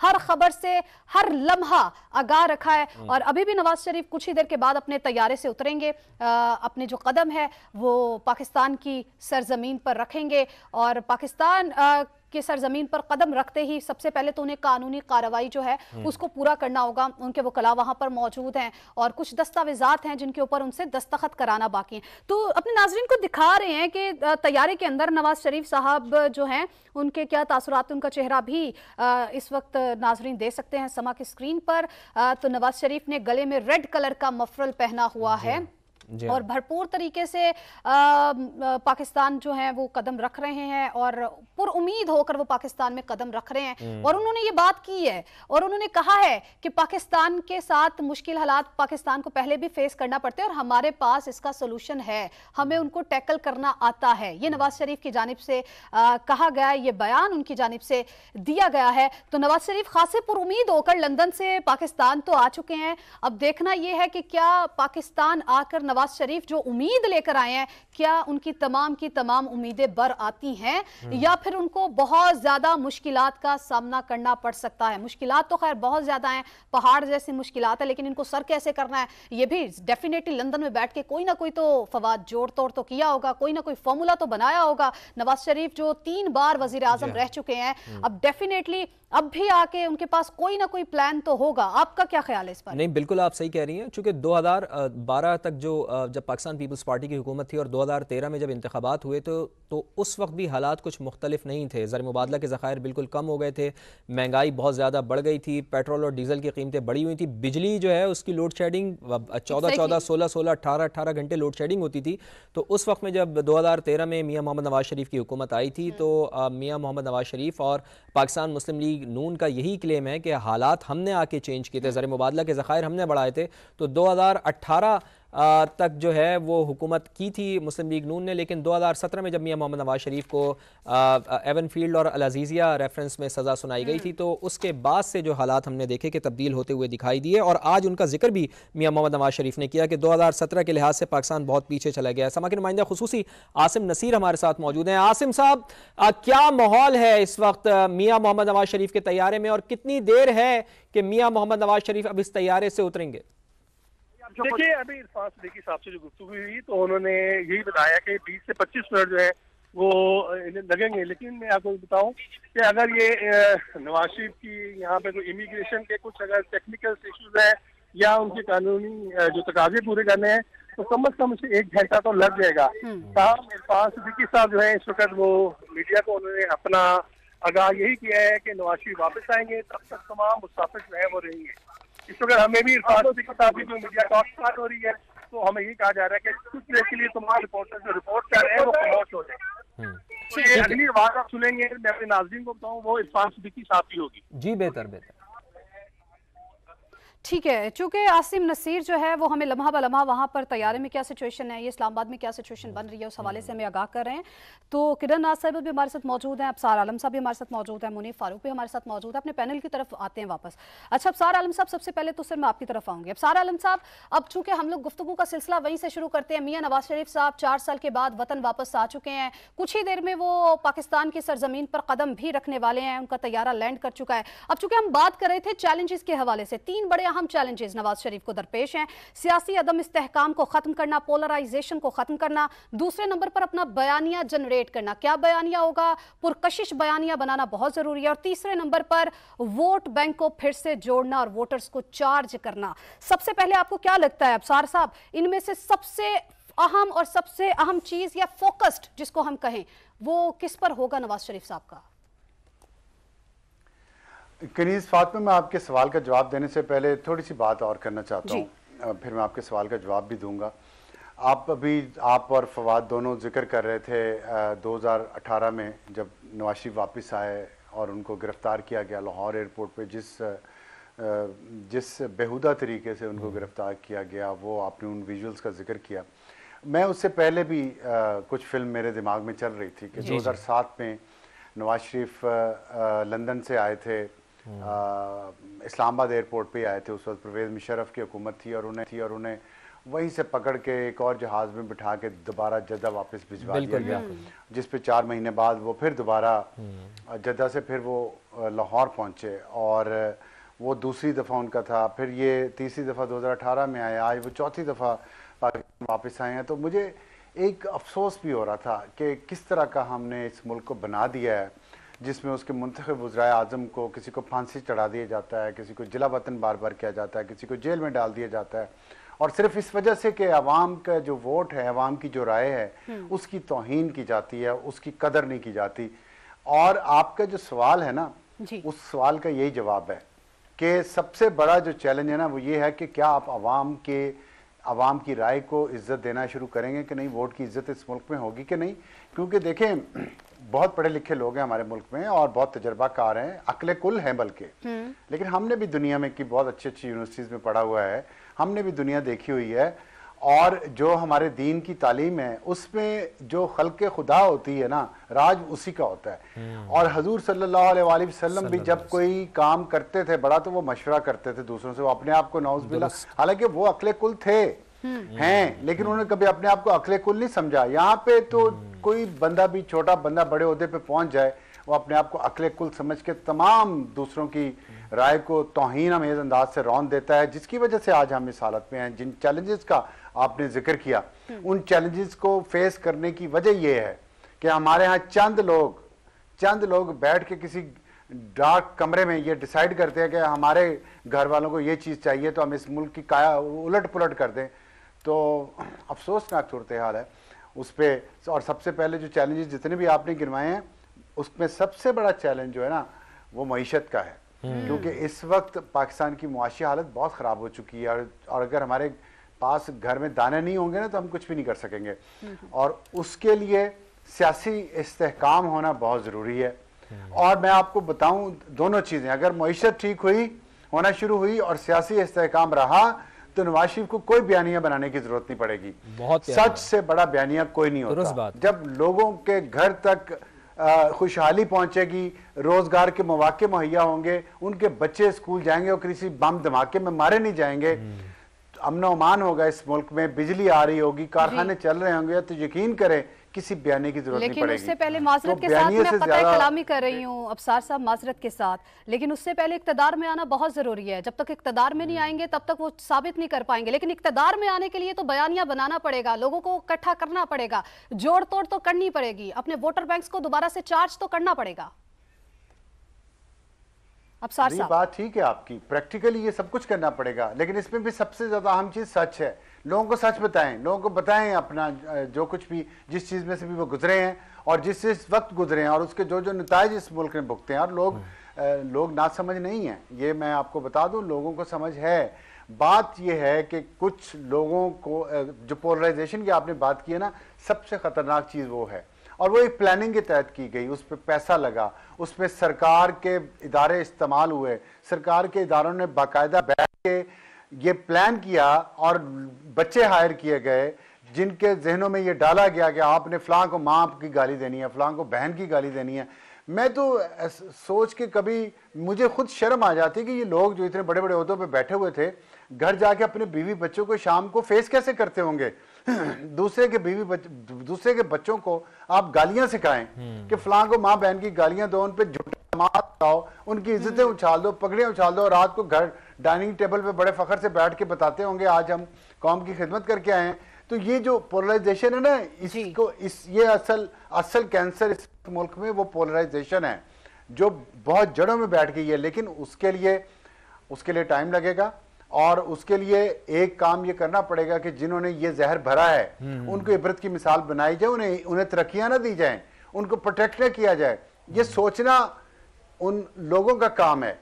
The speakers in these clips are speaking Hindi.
हर खबर से हर लम्हा आगाह रखा है। और अभी भी नवाज शरीफ कुछ ही देर के बाद अपने तैयारे से उतरेंगे, अपने जो कदम है वो पाकिस्तान की सरजमीन पर रखेंगे और पाकिस्तान के सरजमीन पर कदम रखते ही सबसे पहले तो उन्हें कानूनी कार्रवाई जो है उसको पूरा करना होगा। उनके वकला वहां पर मौजूद हैं और कुछ दस्तावेजात हैं जिनके ऊपर उनसे दस्तखत कराना बाकी है। तो अपने नाजरीन को दिखा रहे हैं कि तैयारी के अंदर नवाज शरीफ साहब जो हैं उनके क्या तासुरात, उनका चेहरा भी इस वक्त नाजरीन दे सकते हैं समा की स्क्रीन पर। तो नवाज शरीफ ने गले में रेड कलर का मफरल पहना हुआ है और भरपूर तरीके से पाकिस्तान जो है वो कदम रख रहे हैं और पुरउम्मीद होकर वो पाकिस्तान में कदम रख रहे हैं। और उन्होंने ये बात की है और उन्होंने कहा है कि पाकिस्तान के साथ मुश्किल हालात पाकिस्तान को पहले भी फेस करना पड़ते हैं और हमारे पास इसका सोल्यूशन है, हमें उनको टैकल करना आता है। ये नवाज शरीफ की जानिब से कहा गया, ये बयान उनकी जानिब से दिया गया है। तो नवाज शरीफ खासे पुरउम्मीद होकर लंदन से पाकिस्तान तो आ चुके हैं। अब देखना यह है कि क्या पाकिस्तान आकर नवाज शरीफ जो उम्मीद लेकर आए हैं क्या उनकी तमाम उम्मीदें बर आती हैं या फिर उनको बहुत ज्यादा मुश्किलात का सामना करना पड़ सकता है। मुश्किलात तो खैर बहुत ज्यादा हैं, पहाड़ जैसी मुश्किलात है, लेकिन इनको सर कैसे करना है ये भी डेफिनेटली लंदन में बैठ के कोई ना कोई तो फवाद जोड़ तोड़ तो किया होगा, कोई ना कोई फॉर्मूला तो बनाया होगा। नवाज शरीफ जो 3 बार वजीर आजम रह चुके हैं, अब डेफिनेटली अब भी आके उनके पास कोई ना कोई प्लान तो होगा। आपका क्या ख्याल है इस पर? नहीं, बिल्कुल आप सही कह रही हैं। चूंकि 2012 तक जब पाकिस्तान पीपल्स पार्टी की हुकूमत थी और 2013 में जब इंतखाबात हुए तो उस वक्त भी हालात कुछ मुख्तलिफ नहीं थे। ज़र मुबादला के ज़खायर बिल्कुल कम हो गए थे, महंगाई बहुत ज़्यादा बढ़ गई थी, पेट्रोल और डीजल की कीमतें बढ़ी हुई थी, बिजली जो है उसकी लोड शेडिंग 14-14, 16-16, 18-18 घंटे लोड शेडिंग होती थी। तो उस वक्त में जब 2013 में मियाँ मोहम्मद नवाज शरीफ की हुकूमत आई थी तो मियाँ मोहम्मद नवाज शरीफ और पाकिस्तान मुस्लिम लीग नून का यही क्लेम है कि हालात हमने आके चेंज किए थे, ज़र मुबादला के ज़खायर हमने बढ़ाए थे। तो 2018 तक जो है वो हुकूमत की थी मुस्लिम लीग नून ने, लेकिन 2017 में जब मियाँ मोहम्मद नवाज शरीफ को एवनफील्ड और अल अज़ीज़िया रेफरेंस में सज़ा सुनाई गई थी तो उसके बाद से जो हालात हमने देखे कि तब्दील होते हुए दिखाई दिए। और आज उनका जिक्र भी मियाँ मोहम्मद नवाज शरीफ ने किया कि 2017 के लिहाज से पाकिस्तान बहुत पीछे चला गया है। समा के नुमाइंदा खुसूसी आसिम नसीर हमारे साथ मौजूद हैं। आसिम साहब, क्या माहौल है इस वक्त मियाँ मोहम्मद नवाज शरीफ के तैयारे में और कितनी देर है कि मियाँ मोहम्मद नवाज शरीफ अब इस तैयारे से उतरेंगे? देखिए, अभी इरफान सदीकी साहब से जो गुफ्तगू हुई तो उन्होंने यही बताया कि 20 से 25 मिनट जो है वो लगेंगे। लेकिन मैं आपको बताऊं कि अगर ये नवाज शरीफ की यहाँ पे कोई इमिग्रेशन के कुछ अगर टेक्निकल इश्यूज है या उनके कानूनी जो तकाजे पूरे करने हैं तो कम से कम उसे 1 घंटा तो लग जाएगा। ताहम इरफान सदीकी साहब जो है इस वक्त वो मीडिया को उन्होंने अपना आगाह यही किया है कि नवाज शरीफ वापस आएंगे, तब तक तमाम मुसाफिर जो है वो रहेंगे। इस वक्त हमें भी इरफान सदीकी साहब की जो मीडिया टॉक स्टार्ट हो रही है तो हमें यही कहा जा रहा है कि कुछ देर के लिए तमाम रिपोर्टर जो रिपोर्ट कर रहे हैं वो प्रमोट हो जाए। तो ये अगली आवाज आप सुनेंगे, मैं अपने नाज़रीन को बताऊं, वो इरफान सदीकी साहब की होगी। जी, बेहतर। ठीक है, चूंकि आसिम नसीर जो है वो हमें लम्हा ब लम्हा वहाँ पर तैयारी में क्या सिचुएशन है, ये इस्लामाबाद में क्या सिचुएशन बन रही है उस हवाले से हमें आगाह कर रहे हैं। तो किरण नाज साहब भी हमारे साथ मौजूद हैं, अबसार आलम साहब भी हमारे साथ मौजूद हैं, मुनीफ फारूक भी हमारे साथ मौजूद है। अपने पैनल की तरफ आते हैं वापस। अच्छा अबसार आलम साहब, सबसे पहले तो सिर मैं आपकी तरफ आऊँगी। अबसार आलम साहब, अब चूंकि हम लोग गुफ्तगू का सिलसिला वहीं से शुरू करते हैं, मियाँ नवाज शरीफ साहब 4 साल के बाद वतन वापस आ चुके हैं, कुछ ही देर में वो पाकिस्तान की सरजमीन पर कदम भी रखने वाले हैं, उनका तैयारा लैंड कर चुका है। अब चूंकि हम बात कर रहे थे चैलेंजेस के हवाले से, 3 बड़े अहम चैलेंजेस नवाज शरीफ को दरपेश हैं। सियासी अदम इस्तेहकाम को खत्म करना, पोलराइजेशन को खत्म करना, दूसरे नंबर पर अपना बयानिया जनरेट करना, क्या बयानिया होगा, पुरकशिश बयानिया बनाना बहुत जरूरी है, और तीसरे नंबर पर वोट बैंक को फिर से जोड़ना और वोटर्स को चार्ज करना। सबसे पहले आपको क्या लगता है अबसार साहब, इनमें से सबसे अहम और सबसे अहम चीज या फोकस्ड जिसको हम कहें वो किस पर होगा नवाज शरीफ साहब का? कनीज़ फातिमा, मैं आपके सवाल का जवाब देने से पहले थोड़ी सी बात और करना चाहता हूँ, फिर मैं आपके सवाल का जवाब भी दूंगा। आप और फवाद दोनों जिक्र कर रहे थे 2018 में जब नवाज शरीफ वापस आए और उनको गिरफ्तार किया गया लाहौर एयरपोर्ट पे, जिस बेहुदा तरीके से उनको गिरफ्तार किया गया, वो आपने उन विजुअल्स का जिक्र किया। मैं उससे पहले भी कुछ फिल्म मेरे दिमाग में चल रही थी कि 2007 में नवाज शरीफ लंदन से आए थे, इस्लामाबाद एयरपोर्ट पे आए थे। उस वक्त परवेज़ मुशर्रफ की हुकूमत थी और उन्हें वहीं से पकड़ के एक और जहाज में बिठा के दोबारा जद्दा वापस भिजवा दिया गया, जिस पे 4 महीने बाद वो फिर दोबारा जद्दा से फिर वो लाहौर पहुंचे और वो दूसरी दफ़ा उनका था। फिर ये तीसरी दफ़ा 2018 में आए, आज वो चौथी दफ़ा पाकिस्तान वापस आए हैं। तो मुझे एक अफसोस भी हो रहा था कि किस तरह का हमने इस मुल्क को बना दिया है, जिसमें उसके मुंतखब वज़राए आज़म को किसी को फांसी चढ़ा दिया जाता है, किसी को जिला वतन बार बार किया जाता है, किसी को जेल में डाल दिया जाता है, और सिर्फ इस वजह से कि अवाम का जो वोट है, अवाम की जो राय है, उसकी तौहीन की जाती है, उसकी कदर नहीं की जाती। और आपका जो सवाल है ना, उस सवाल का यही जवाब है कि सबसे बड़ा जो चैलेंज है ना वो ये है कि क्या आप अवाम की राय को इज्जत देना शुरू करेंगे कि नहीं, वोट की इज्जत इस मुल्क में होगी कि नहीं। क्योंकि देखें, बहुत पढ़े लिखे लोग हैं हमारे मुल्क में और बहुत तजर्बाकार हैं, अक्ले कुल हैं बल्कि, लेकिन हमने भी दुनिया में की बहुत अच्छी अच्छी यूनिवर्सिटीज़ में पढ़ा हुआ है, हमने भी दुनिया देखी हुई है, और जो हमारे दीन की तालीम है उसमें जो खल्क़े खुदा होती है ना, राज उसी का होता है। और हजूर सल्लल्लाहु अलैहि वसल्लम भी जब कोई काम करते थे बड़ा तो वो मशवरा करते थे दूसरों से, वो अपने आप को नौज़ बिल्लाह, हालांकि वो अक्ले कुल थे हैं, लेकिन उन्होंने कभी अपने आप को अक्ले कुल नहीं समझा। यहाँ पे तो कोई बंदा भी, छोटा बंदा बड़े ओहदे पे पहुंच जाए, वो अपने आप को अक्ले कुल समझ के तमाम दूसरों की राय को तौहीन अमेज़ अंदाज से रौन देता है, जिसकी वजह से आज हम इस हालत में हैं। जिन चैलेंजेस का आपने जिक्र किया, उन चैलेंजेस को फेस करने की वजह यह है कि हमारे यहाँ चंद लोग बैठ के किसी डार्क कमरे में ये डिसाइड करते हैं कि हमारे घर वालों को ये चीज़ चाहिए तो हम इस मुल्क की काया उलट पुलट कर दें। तो अफसोसनाक सूरत हाल है उस पर। और सबसे पहले जो चैलेंजेस जितने भी आपने गिनवाए हैं, उसमें सबसे बड़ा चैलेंज जो है ना वो मईशत का है, क्योंकि इस वक्त पाकिस्तान की मुआशी हालत बहुत ख़राब हो चुकी है, और अगर हमारे पास घर में दाने नहीं होंगे ना तो हम कुछ भी नहीं कर सकेंगे, और उसके लिए सियासी इस्तेहकाम होना बहुत ज़रूरी है। और मैं आपको बताऊं, दोनों चीज़ें, अगर मईशत ठीक होना शुरू हुई और सियासी इस्तेहकाम रहा तो नवाज शरीफ को कोई बयानियां बनाने की जरूरत नहीं पड़ेगी। सच से बड़ा बयानिया कोई नहीं होता। जब लोगों के घर तक खुशहाली पहुंचेगी, रोजगार के मौके मुहैया होंगे, उनके बच्चे स्कूल जाएंगे और किसी बम धमाके में मारे नहीं जाएंगे, अमन अमान होगा इस मुल्क में, बिजली आ रही होगी, कारखाने चल रहे होंगे, तो यकीन करें किसी बयाने की जरूरत नहीं पड़ेगी। लेकिन उससे पहले माजरत के साथ मैं कतई कलामी कर रही हूँ अफसार साहब, माजरत के साथ, लेकिन उससे पहले इक्तदार में आना बहुत जरूरी है। जब तक इक्तदार में नहीं आएंगे तब तक वो साबित नहीं कर पाएंगे, लेकिन इक्तदार में आने के लिए तो बयानियां बनाना पड़ेगा, लोगों को इकट्ठा करना पड़ेगा, जोड़ तोड़ तो करनी पड़ेगी, अपने वोटर बैंक्स को दोबारा से चार्ज तो करना पड़ेगा। अफसार साहब, बात ठीक है आपकी, प्रैक्टिकली ये सब कुछ करना पड़ेगा, लेकिन इसमें भी सबसे ज्यादा अहम चीज सच है। लोगों को सच बताएं, लोगों को बताएं अपना जो कुछ भी, जिस चीज में से भी वो गुजरे हैं और जिस वक्त गुजरे हैं, और उसके जो नताइज इस मुल्क ने भुगते हैं। और लोग ना समझ नहीं है, ये मैं आपको बता दूं, लोगों को समझ है। बात यह है कि कुछ लोगों को, जो पोलराइजेशन की आपने बात की है ना, सबसे खतरनाक चीज वो है, और वो एक प्लानिंग के तहत की गई, उस पर पैसा लगा, उस पर सरकार के इदारे इस्तेमाल हुए, सरकार के इदारों ने बाकायदा बैठ के ये प्लान किया और बच्चे हायर किए गए जिनके जहनों में ये डाला गया कि आपने फलां को माँ की गाली देनी है, फलां को बहन की गाली देनी है। मैं तो सोच के कभी मुझे खुद शर्म आ जाती कि ये लोग जो इतने बड़े बड़े ओहदों पे बैठे हुए थे, घर जाके अपने बीवी बच्चों को शाम को फेस कैसे करते होंगे। दूसरे के बच्चों को आप गालियां सिखाएं कि फलां को माँ बहन की गालियां दो, उन पे झूठा मार खाओ, उनकी इज्जतें उछाल दो, पगड़ियां उछाल दो, और रात को घर डाइनिंग टेबल पे बड़े फखर से बैठ के बताते होंगे आज हम कौम की खिदमत करके आए हैं। तो ये जो पोलराइजेशन है ना, इसको ये असल कैंसर इस मुल्क में वो पोलराइजेशन है जो बहुत जड़ों में बैठ गई है। लेकिन उसके लिए टाइम लगेगा, और उसके लिए एक काम ये करना पड़ेगा कि जिन्होंने ये जहर भरा है उनको इबरत की मिसाल बनाई जाए, उन्हें तरक्कियां ना दी जाएं, उनको प्रोटेक्ट किया जाए। ये सोचना उन लोगों का काम है।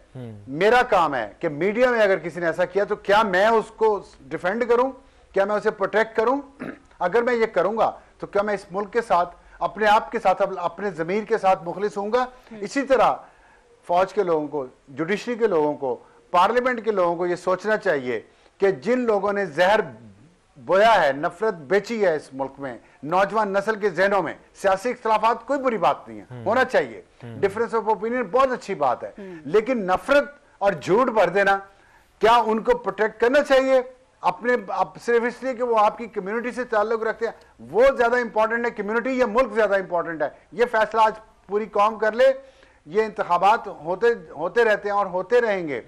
मेरा काम है कि मीडिया में अगर किसी ने ऐसा किया तो क्या मैं उसको डिफेंड करूं, क्या मैं उसे प्रोटेक्ट करूं? अगर मैं ये करूंगा तो क्या मैं इस मुल्क के साथ, अपने आप के साथ, अपने ज़मीर के साथ मुखलिस होऊंगा? इसी तरह फौज के लोगों को, जुडिशरी के लोगों को, पार्लियामेंट के लोगों को ये सोचना चाहिए कि जिन लोगों ने जहर बोया है, नफरत बेची है इस मुल्क में, नौजवान नस्ल के जहनों में, सियासी इख्तलाफात कोई बुरी बात नहीं है, होना चाहिए, डिफरेंस ऑफ ओपिनियन बहुत अच्छी बात है, लेकिन नफरत और झूठ भर देना, क्या उनको प्रोटेक्ट करना चाहिए? सिर्फ इसलिए कि वो आपकी कम्युनिटी से ताल्लुक रखते हैं, वो ज्यादा इंपॉर्टेंट है कम्युनिटी या मुल्क ज्यादा इंपॉर्टेंट है? ये फैसला आज पूरी कौम कर ले। ये इंतखाबात होते रहते हैं और होते रहेंगे,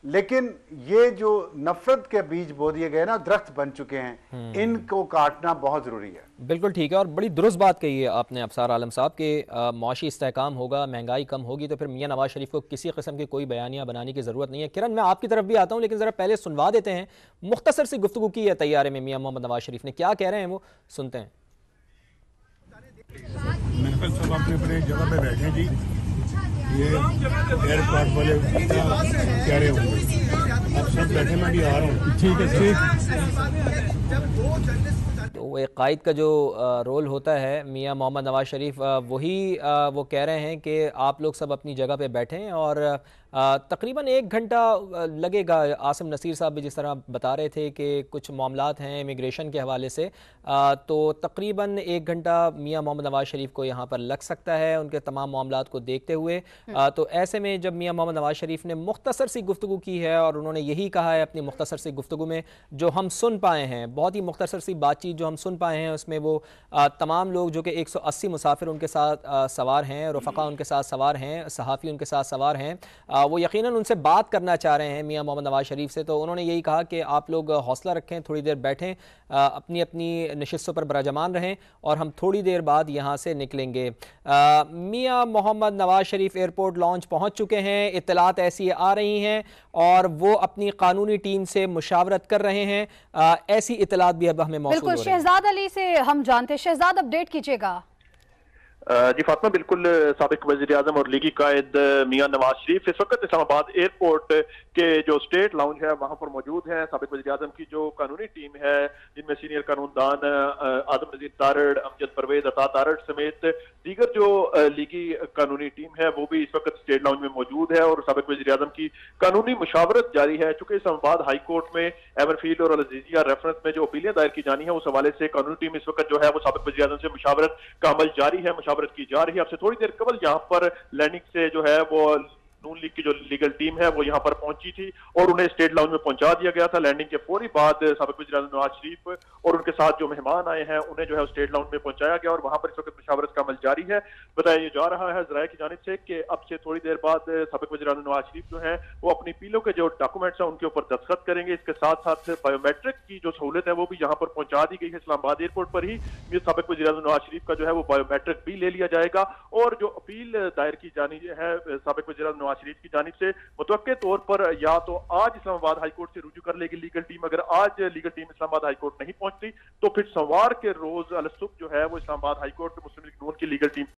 लेकिन ये जो नफरत के बीज बो दिए गए ना, दरख्त बन चुके हैं, इनको काटना बहुत जरूरी है। बिल्कुल ठीक है, और बड़ी दुरुस्त बात कही है आपने अफसार आलम साहब के मुआशी इस्तेहकाम होगा, महंगाई कम होगी तो फिर मियां नवाज शरीफ को किसी किस्म की कोई बयानियां बनाने की ज़रूरत नहीं है। किरण, मैं आपकी तरफ भी आता हूं, लेकिन ज़रा पहले सुनवा देते हैं, मुख्तसर सी गुफ्तगू की है तैयारे में मियां मोहम्मद नवाज शरीफ ने, क्या कह रहे हैं वो सुनते हैं। सब अपने अपने जगह पे बैठे जी, ये एयरपोर्ट वाले कह रहे होंगे आप सब बैठे, मैं भी आ रहा हूँ। ठीक है, ठीक। तो वो एक कायद का जो रोल होता है, मियां मोहम्मद नवाज शरीफ वही वो कह रहे हैं कि आप लोग सब अपनी जगह पे बैठें, और तकरीबन 1 घंटा लगेगा। आसिम नसीर साहब भी जिस तरह बता रहे थे कि कुछ मामलात हैं इमिग्रेशन के हवाले से, तो तकरीबन 1 घंटा मियां मोहम्मद नवाज शरीफ को यहाँ पर लग सकता है उनके तमाम मामलात को देखते हुए। तो ऐसे में जब मियां मोहम्मद नवाज शरीफ ने मुख्तसर सी गुफ्तगू की है, और उन्होंने यही कहा है अपनी मुख्तसर सी गुफ्तगू में जो हम सुन पाए हैं, बहुत ही मुख्तसर सी बातचीत जो हम सुन पाए हैं, उसमें वो तमाम लोग जो कि 180 मुसाफिर उनके साथ सवार हैं, रफ़क़ा उनके साथ सवार हैं, सहाफ़ी उनके साथ सवार हैं, वो यकीनन उनसे बात करना चाह रहे हैं मियां मोहम्मद नवाज शरीफ से। तो उन्होंने यही कहा कि आप लोग हौसला रखें, थोड़ी देर बैठें, अपनी अपनी नशिस्तों पर बराजमान रहें, और हम थोड़ी देर बाद यहाँ से निकलेंगे। मियां मोहम्मद नवाज शरीफ एयरपोर्ट लॉन्च पहुँच चुके हैं, इत्तलात ऐसी आ रही हैं, और वो अपनी कानूनी टीम से मुशावरत कर रहे हैं। ऐसी इत्तलात भी अब हमें मौसूल हो रही हैं। बिल्कुल, शहजाद अली से हम जानते हैं। शहजाद, अपडेट कीजिएगा। जी फातिमा, बिल्कुल साबिक वज़ीर आज़म और लीगी कायद मियां नवाज शरीफ इस वक्त इस्लामाबाद एयरपोर्ट के जो स्टेट लाउंज है वहां पर मौजूद हैं। साबिक वज़ीर आज़म की जो कानूनी टीम है, जिनमें सीनियर कानूनदान आदम नज़ीर तारड़, अमजद परवेज, अता तारड़ समेत दीगर जो लीगी कानूनी टीम है, वो भी इस वक्त स्टेट लाउंज में मौजूद है, और साबिक वज़ीर आज़म की कानूनी मुशावरत जारी है। चूंकि इस्लामाबाद हाई कोर्ट में एवरफील्ड और अल-अज़ीज़िया रेफरेंस में जो अपीलें दायर की जानी है, उस हवाले से कानूनी टीम इस वक्त जो है वो साबिक वज़ीर आज़म से मुशावरत का अमल जारी है, मुशावरत की जा रही है। आपसे थोड़ी देर कबल यहाँ पर लैंडिंग से जो है वो नून लीग की जो लीगल टीम है वो यहाँ पर पहुंची थी, और उन्हें स्टेट लाउंज में पहुंचा दिया गया था। लैंडिंग के फौरी बाद साबिक वज़ीर आज़म नवाज शरीफ और उनके साथ जो मेहमान आए हैं उन्हें जो है स्टेट लाउंज में पहुंचाया गया, और वहां पर इस वक्त मुशावरत का अमल जारी है। बताया जा रहा है ज़राए की जानिब से कि अब से थोड़ी देर बाद साबिक वज़ीर आज़म नवाज शरीफ जो है वो अपनी पीलों के जो डॉक्यूमेंट्स हैं उनके ऊपर दस्तखत करेंगे। इसके साथ साथ बायोमेट्रिक की जो सहूलत है वो भी यहाँ पर पहुंचा दी गई है। इस्लामाबाद एयरपोर्ट पर ही साबिक वज़ीर आज़म नवाज शरीफ का जो है वो बायोमेट्रिक भी ले लिया जाएगा, और जो अपील दायर की जानी है साबिक वज़ीर आज़म नवाज शरीफ की जानिब से मुतवक्के तौर पर या तो आज इस्लामाबाद हाई कोर्ट से रुजू कर लेगी लीगल टीम। अगर आज legal team Islamabad high court नहीं पहुंचती तो फिर सोमवार के रोज अलसुबह जो है वो इस्लामाबाद हाई कोर्ट मुस्लिम लीग नून की लीगल टीम